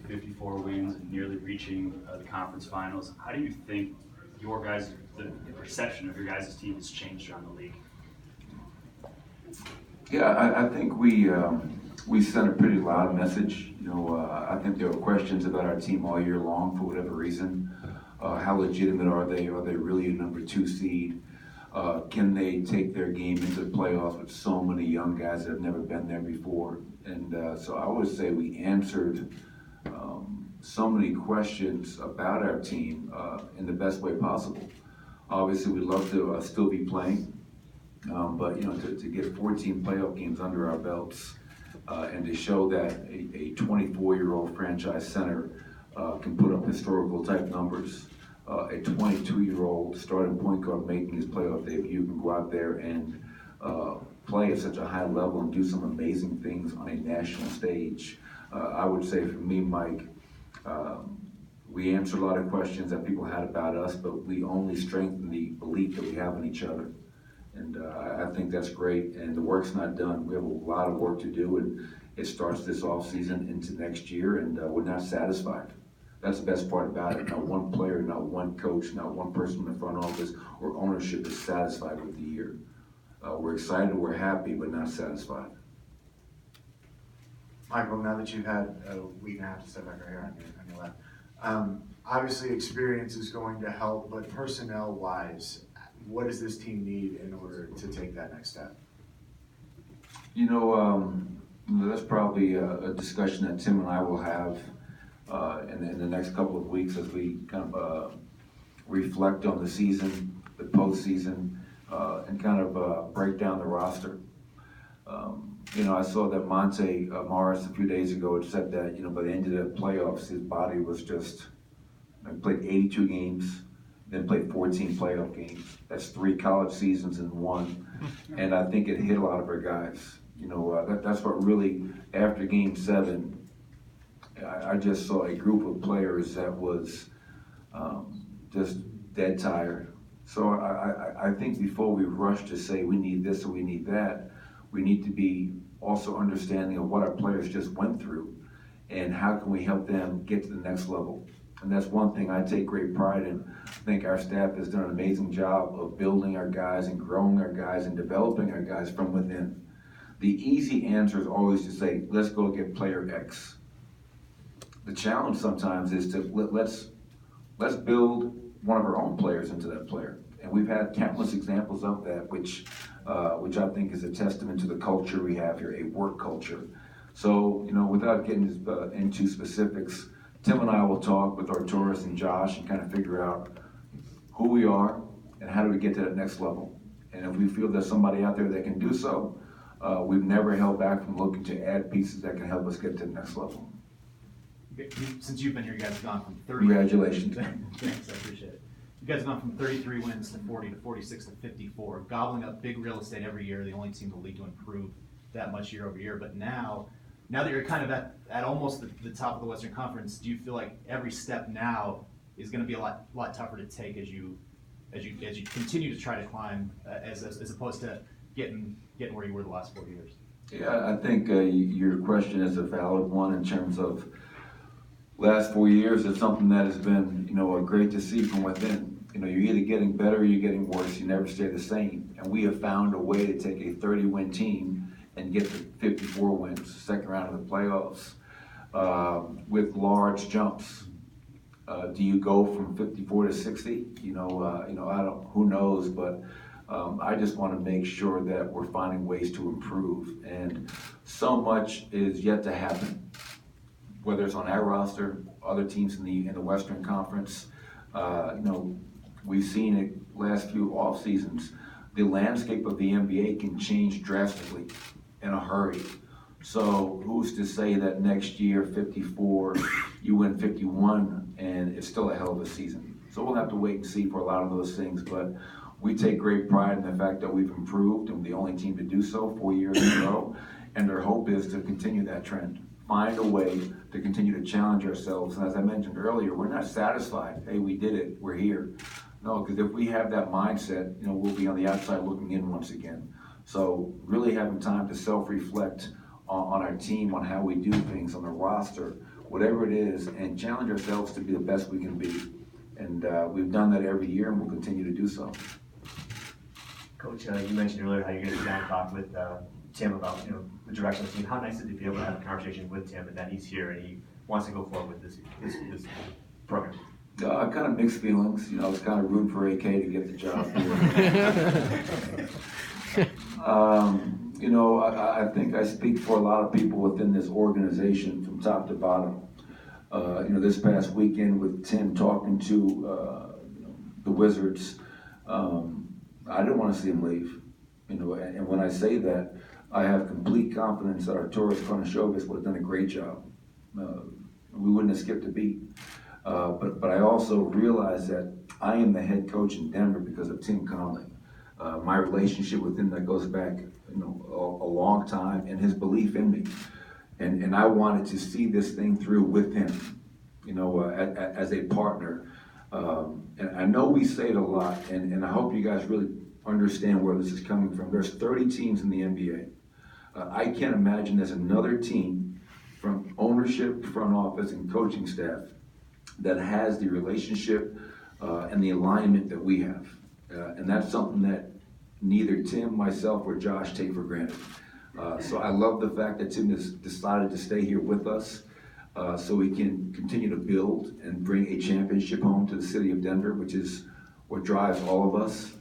54 wins and nearly reaching the conference finals. How do you think the perception of your guys' team has changed around the league? Yeah, I think we sent a pretty loud message. I think there were questions about our team all year long for whatever reason. How legitimate are they? Are they really a number 2 seed? Can they take their game into the playoffs with so many young guys that have never been there before? And so I would say we answered so many questions about our team in the best way possible. Obviously, we'd love to still be playing, but to get 14 playoff games under our belts and to show that a 24-year-old franchise center can put up historical type numbers. A 22-year-old starting point guard making his playoff debut can go out there and play at such a high level and do some amazing things on a national stage. I would say for me, Mike, we answered a lot of questions that people had about us, but we only strengthened the belief that we have in each other. And I think that's great, and the work's not done. We have a lot of work to do, and it starts this offseason into next year, and we're not satisfied. That's the best part about it. Not one player, not one coach, not one person in the front office or ownership is satisfied with the year. We're excited, we're happy, but not satisfied. Michael, now that you've had a week and a half to step back right here on your left, obviously experience is going to help, but personnel-wise, what does this team need in order to take that next step? That's probably a discussion that Tim and I will have in the next couple of weeks as we kind of reflect on the season, the postseason, and kind of break down the roster. I saw that Monte Morris a few days ago had said that, by the end of the playoffs, his body was just, he played 82 games, then played 14 playoff games. That's 3 college seasons in one. And I think it hit a lot of our guys. That's what really, after game 7, I just saw a group of players that was just dead tired. So I think before we rush to say we need this or we need that, we need to be also understanding of what our players just went through and how can we help them get to the next level. And that's one thing I take great pride in. I think our staff has done an amazing job of building our guys and growing our guys and developing our guys from within. The easy answer is always to say, let's go get player X. The challenge sometimes is to let's build one of our own players into that player. And we've had countless examples of that, which I think is a testament to the culture we have here, a work culture. So, without getting into specifics, Tim and I will talk with Arturas and Josh and kind of figure out who we are and how do we get to that next level. And if we feel there's somebody out there that can do so, we've never held back from looking to add pieces that can help us get to the next level. Since you've been here, you guys have gone from 30. Congratulations. Thanks, I appreciate it. You guys have gone from 33 wins to 40 to 46 to 54, gobbling up big real estate every year. The only team in the league to improve that much year over year. But now that you're kind of at almost the top of the Western Conference, do you feel like every step now is going to be a lot tougher to take as you continue to try to climb, as opposed to getting where you were the last 4 years? Yeah, I think your question is a valid one in terms of last 4 years. It's something that has been, great to see from within. You're either getting better or you're getting worse. You never stay the same. And we have found a way to take a 30-win team and get to 54 wins, second round of the playoffs, with large jumps. Do you go from 54 to 60? I don't. Who knows? But I just want to make sure that we're finding ways to improve. And so much is yet to happen, whether it's on our roster, other teams in the Western Conference. We've seen it last few off seasons. The landscape of the NBA can change drastically in a hurry. So who's to say that next year, 54, you win 51, and it's still a hell of a season. So we'll have to wait and see for a lot of those things. But we take great pride in the fact that we've improved, and we're the only team to do so 4 years in a row. And our hope is to continue that trend. Find a way to continue to challenge ourselves. And as I mentioned earlier, we're not satisfied. Hey, we did it. We're here. No, because if we have that mindset, we'll be on the outside looking in once again. So really having time to self-reflect on our team, on how we do things, on the roster, whatever it is, and challenge ourselves to be the best we can be. And we've done that every year, and we'll continue to do so. Coach, you mentioned earlier how you guys down talk with Tim about the direction of the team. How nice is it to be able to have a conversation with Tim and that he's here and he wants to go forward with this program? Kind of mixed feelings. I was kind of rooting for AK to get the job here. I think I speak for a lot of people within this organization from top to bottom. This past weekend with Tim talking to the Wizards, I didn't want to see him leave. And when I say that, I have complete confidence that Arturas Karnisovas would have done a great job. We wouldn't have skipped a beat. But I also realize that I am the head coach in Denver because of Tim Connolly. My relationship with him that goes back, a long time, and his belief in me. And I wanted to see this thing through with him, as a partner. And I know we say it a lot, and I hope you guys really understand where this is coming from. There's 30 teams in the NBA. I can't imagine there's another team from ownership, front office, and coaching staff that has the relationship and the alignment that we have. And that's something that neither Tim, myself, or Josh take for granted. So I love the fact that Tim has decided to stay here with us so we can continue to build and bring a championship home to the city of Denver, which is what drives all of us.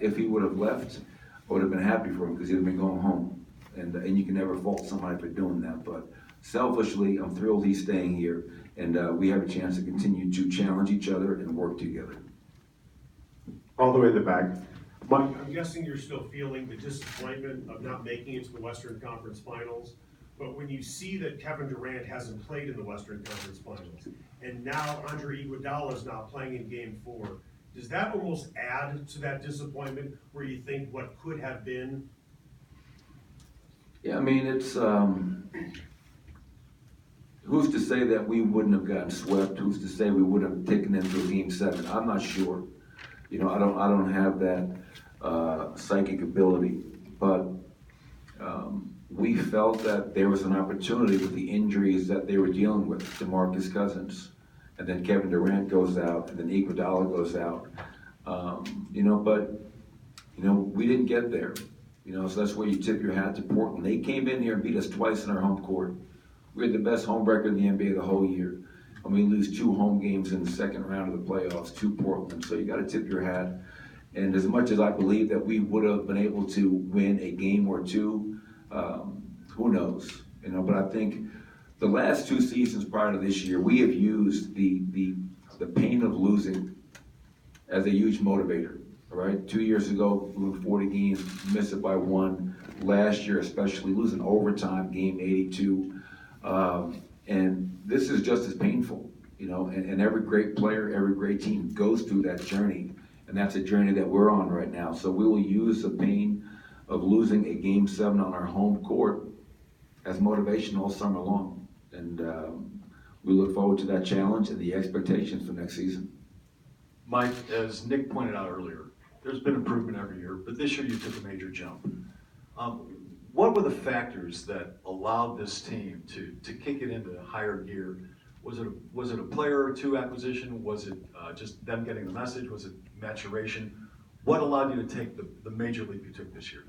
If he would have left, I would have been happy for him because he'd have been going home. And you can never fault somebody for doing that. But selfishly, I'm thrilled he's staying here, and we have a chance to continue to challenge each other and work together. All the way to the back. Mike? I'm guessing you're still feeling the disappointment of not making it to the Western Conference Finals, but when you see that Kevin Durant hasn't played in the Western Conference Finals, and now Andre Iguodala is not playing in Game 4, does that almost add to that disappointment where you think what could have been? Yeah, I mean, it's who's to say that we wouldn't have gotten swept? Who's to say we would have taken them to a Game 7? I'm not sure. I don't have that psychic ability, but we felt that there was an opportunity with the injuries that they were dealing with. DeMarcus Cousins, and then Kevin Durant goes out, and then Iguodala goes out. We didn't get there. So that's where you tip your hat to Portland. They came in here and beat us twice in our home court. We had the best home record in the NBA the whole year. And we lose 2 home games in the second round of the playoffs to Portland. So you got to tip your hat. And as much as I believe that we would have been able to win a game or two, who knows? But I think the last 2 seasons prior to this year, we have used the pain of losing as a huge motivator. All right, 2 years ago, we won 40 games, missed it by 1. Last year, especially losing overtime, game 82. And this is just as painful, and every great player, every great team goes through that journey. And that's a journey that we're on right now. So we will use the pain of losing a Game 7 on our home court as motivation all summer long. And we look forward to that challenge and the expectations for next season. Mike, as Nick pointed out earlier, there's been improvement every year, but this year you took a major jump. What were the factors that allowed this team to kick it into higher gear? Was it a player or two acquisition? Was it just them getting the message? Was it maturation? What allowed you to take the major leap you took this year?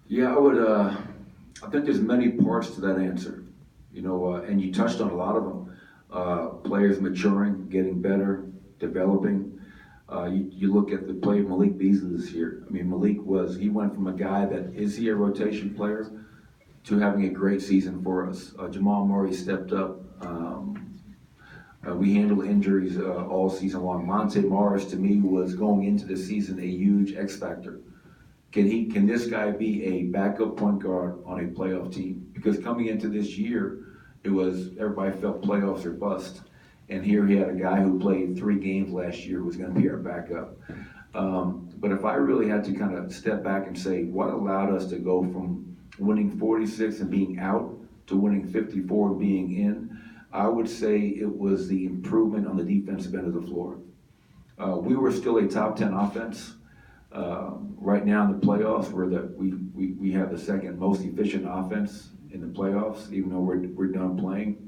Yeah, I think there's many parts to that answer, and you touched on a lot of them. Players maturing, getting better, developing. You look at the play of Malik Beasley this year. I mean, he went from a guy that is he a rotation player to having a great season for us. Jamal Murray stepped up. We handled injuries all season long. Monte Morris, to me, was going into the season a huge X factor. Can this guy be a backup point guard on a playoff team? Because coming into this year, everybody felt playoffs or bust. And here he had a guy who played 3 games last year who was going to be our backup. But if I really had to kind of step back and say what allowed us to go from winning 46 and being out to winning 54 and being in, I would say it was the improvement on the defensive end of the floor. We were still a top 10 offense. Right now in the playoffs, we have the second most efficient offense in the playoffs, even though we're done playing.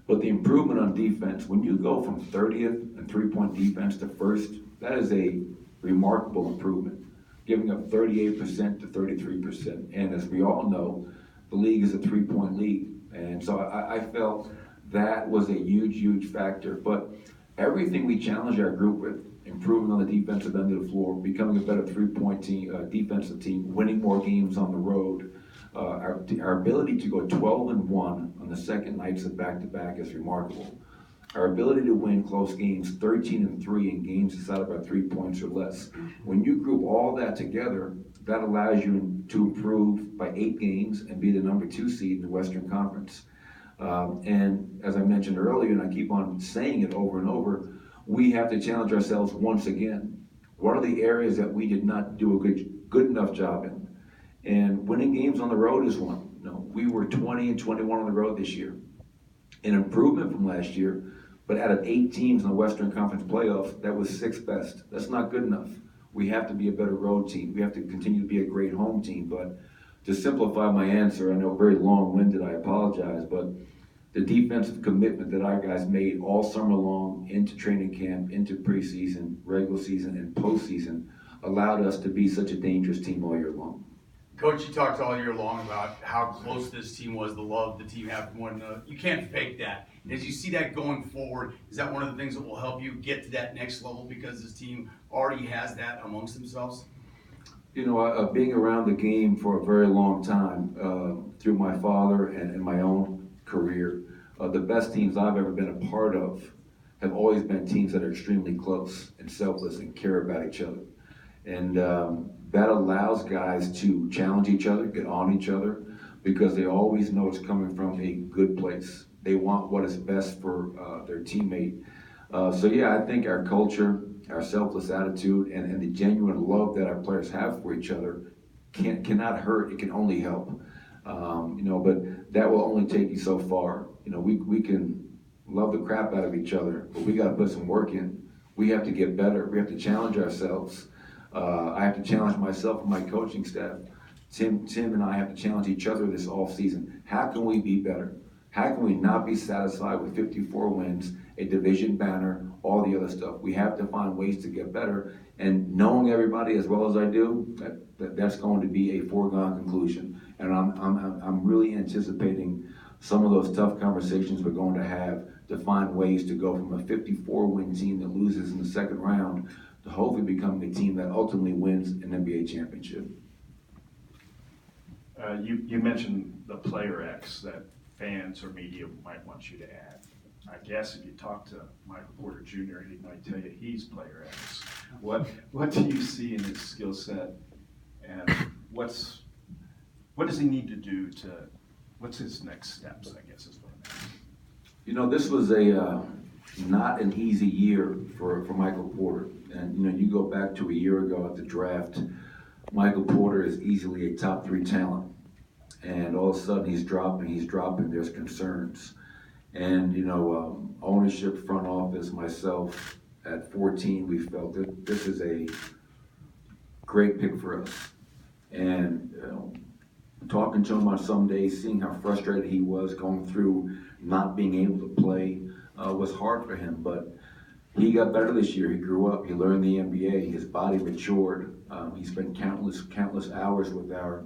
But the improvement on defense, when you go from 30th in three-point defense to first, that is a remarkable improvement, giving up 38% to 33%. And as we all know, the league is a three-point league. And so I felt that was a huge, huge factor. But everything we challenged our group with, improving on the defensive end of the floor, becoming a better three-point team, defensive team, winning more games on the road, our ability to go 12-1 on the second nights of back-to-back is remarkable. Our ability to win close games, 13-3 in games decided by 3 points or less. When you group all that together, that allows you to improve by 8 games and be the number 2 seed in the Western Conference. And as I mentioned earlier, and I keep on saying it over and over, we have to challenge ourselves once again. What are the areas that we did not do a good enough job in? And winning games on the road is one. We were 20-21 on the road this year. An improvement from last year, but out of 8 teams in the Western Conference playoffs, that was 6th best. That's not good enough. We have to be a better road team. We have to continue to be a great home team. But to simplify my answer, I know very long-winded, I apologize, but the defensive commitment that our guys made all summer long into training camp, into preseason, regular season, and postseason allowed us to be such a dangerous team all year long. Coach, you talked all year long about how close this team was, the love the team had for one another. You can't fake that. As you see that going forward, is that one of the things that will help you get to that next level because this team already has that amongst themselves? Being around the game for a very long time, through my father and my own career, the best teams I've ever been a part of have always been teams that are extremely close and selfless and care about each other. And that allows guys to challenge each other, get on each other, because they always know it's coming from a good place. They want what is best for their teammate. I think our culture, our selfless attitude, and the genuine love that our players have for each other cannot hurt. It can only help. But that will only take you so far. We can love the crap out of each other, but we got to put some work in. We have to get better. We have to challenge ourselves. I have to challenge myself and my coaching staff. Tim and I have to challenge each other this off season. How can we be better? How can we not be satisfied with 54 wins, a division banner, all the other stuff? We have to find ways to get better. And knowing everybody as well as I do, that's going to be a foregone conclusion. And I'm really anticipating some of those tough conversations we're going to have to find ways to go from a 54-win team that loses in the second round to hopefully becoming a team that ultimately wins an NBA championship. You mentioned the player X that fans or media might want you to add. I guess if you talk to Michael Porter Jr., he might tell you he's player X. What do you see in his skill set, and what does he need to do what's his next steps, I guess is what I'm asking. This was not an easy year for Michael Porter. And, you go back to a year ago at the draft, Michael Porter is easily a top 3 talent. And all of a sudden he's dropping, there's concerns. And, ownership, front office, myself, at 14, we felt that this is a great pick for us. And talking to him on some days, seeing how frustrated he was going through not being able to play was hard for him. But he got better this year. He grew up. He learned the NBA. His body matured. He spent countless hours with our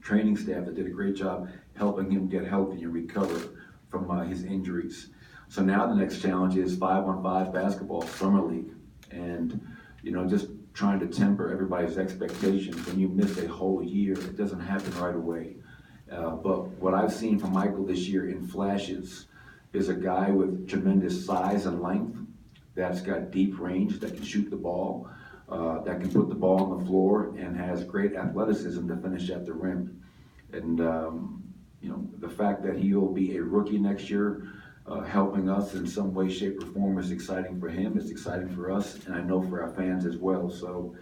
training staff that did a great job helping him get healthy and recover from his injuries. So now the next challenge is 5-on-5 basketball, summer league. And, just trying to temper everybody's expectations. When you miss a whole year, it doesn't happen right away. But what I've seen from Michael this year in flashes is a guy with tremendous size and length, that's got deep range, that can shoot the ball, that can put the ball on the floor, and has great athleticism to finish at the rim. And, the fact that he'll be a rookie next year, helping us in some way, shape, or form is exciting for him, it's exciting for us, and I know for our fans as well. So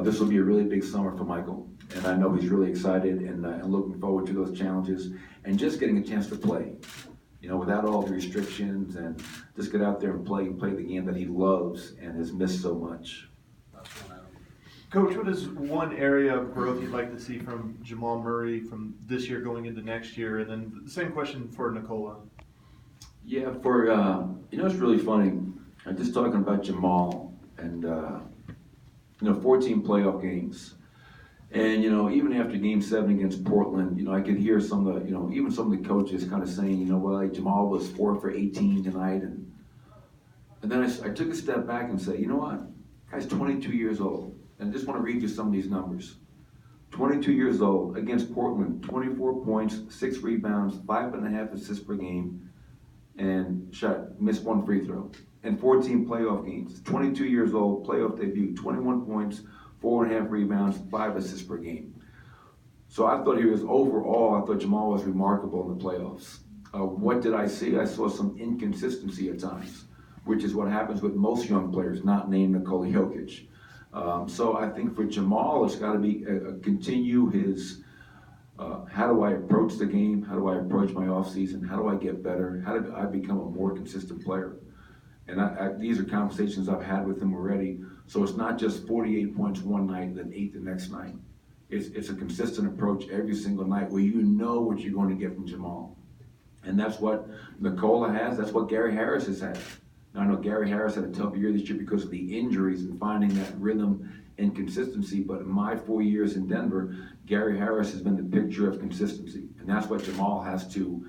this will be a really big summer for Michael, and I know he's really excited and looking forward to those challenges and just getting a chance to play. Without all the restrictions, and just get out there and play the game that he loves and has missed so much. Coach, what is one area of growth you'd like to see from Jamal Murray from this year going into next year? And then the same question for Nikola. Yeah, it's really funny. I'm just talking about Jamal and, 14 playoff games. And, even after game 7 against Portland, I could hear some of the, even some of the coaches kind of saying, well, like Jamal was 4 for 18 tonight. And then I took a step back and said, you know what? Guy's 22 years old. And I just want to read you some of these numbers. 22 years old, against Portland, 24 points, 6 rebounds, 5.5 assists per game, and missed 1 free throw. And 14 playoff games. 22 years old, playoff debut, 21 points, 4.5 rebounds, 5 assists per game. So I thought I thought Jamal was remarkable in the playoffs. What did I see? I saw some inconsistency at times, which is what happens with most young players, not named Nikola Jokic. So I think for Jamal, it's got to be continue his, how do I approach the game? How do I approach my offseason? How do I get better? How do I become a more consistent player? And these are conversations I've had with him already. So it's not just 48 points one night, then 8 the next night. It's a consistent approach every single night where you know what you're going to get from Jamal. And that's what Nikola has. That's what Gary Harris has had. Now, I know Gary Harris had a tough year this year because of the injuries and finding that rhythm and consistency. But in my 4 years in Denver, Gary Harris has been the picture of consistency. And that's what Jamal has to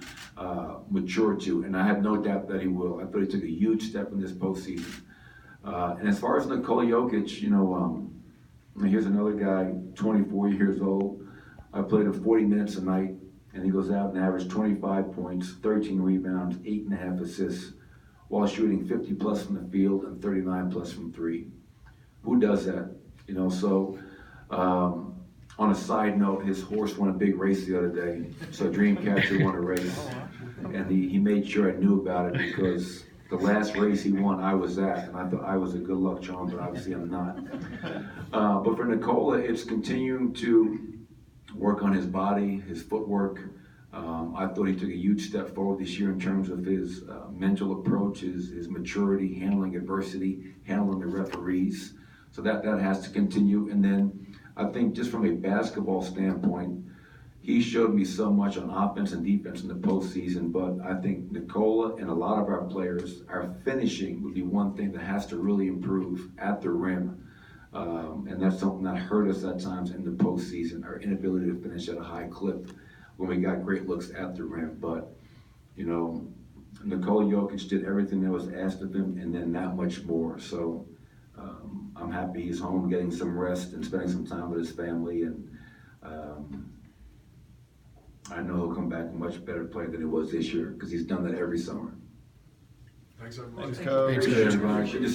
mature to. And I have no doubt that he will. I thought he took a huge step in this postseason. And as far as Nikola Jokic, here's another guy, 24 years old. I played him 40 minutes a night, and he goes out and averages 25 points, 13 rebounds, 8.5 assists, while shooting 50 plus from the field and 39 plus from 3. Who does that? On a side note, his horse won a big race the other day. So Dreamcatcher won a race, and he made sure I knew about it because the last race he won, I was at, and I thought I was a good luck charm, but obviously I'm not. But for Nikola, it's continuing to work on his body, his footwork. I thought he took a huge step forward this year in terms of his mental approach, his maturity, handling adversity, handling the referees. So that has to continue. And then I think just from a basketball standpoint, he showed me so much on offense and defense in the postseason, but I think Nikola and a lot of our players, our finishing would be one thing that has to really improve at the rim. And that's something that hurt us at times in the postseason, our inability to finish at a high clip when we got great looks at the rim. But, Nikola Jokic did everything that was asked of him and then that much more. So I'm happy he's home getting some rest and spending some time with his family. And I know he'll come back a much better player than he was this year because he's done that every summer. Thanks, everyone. Thanks, Coach. Good to see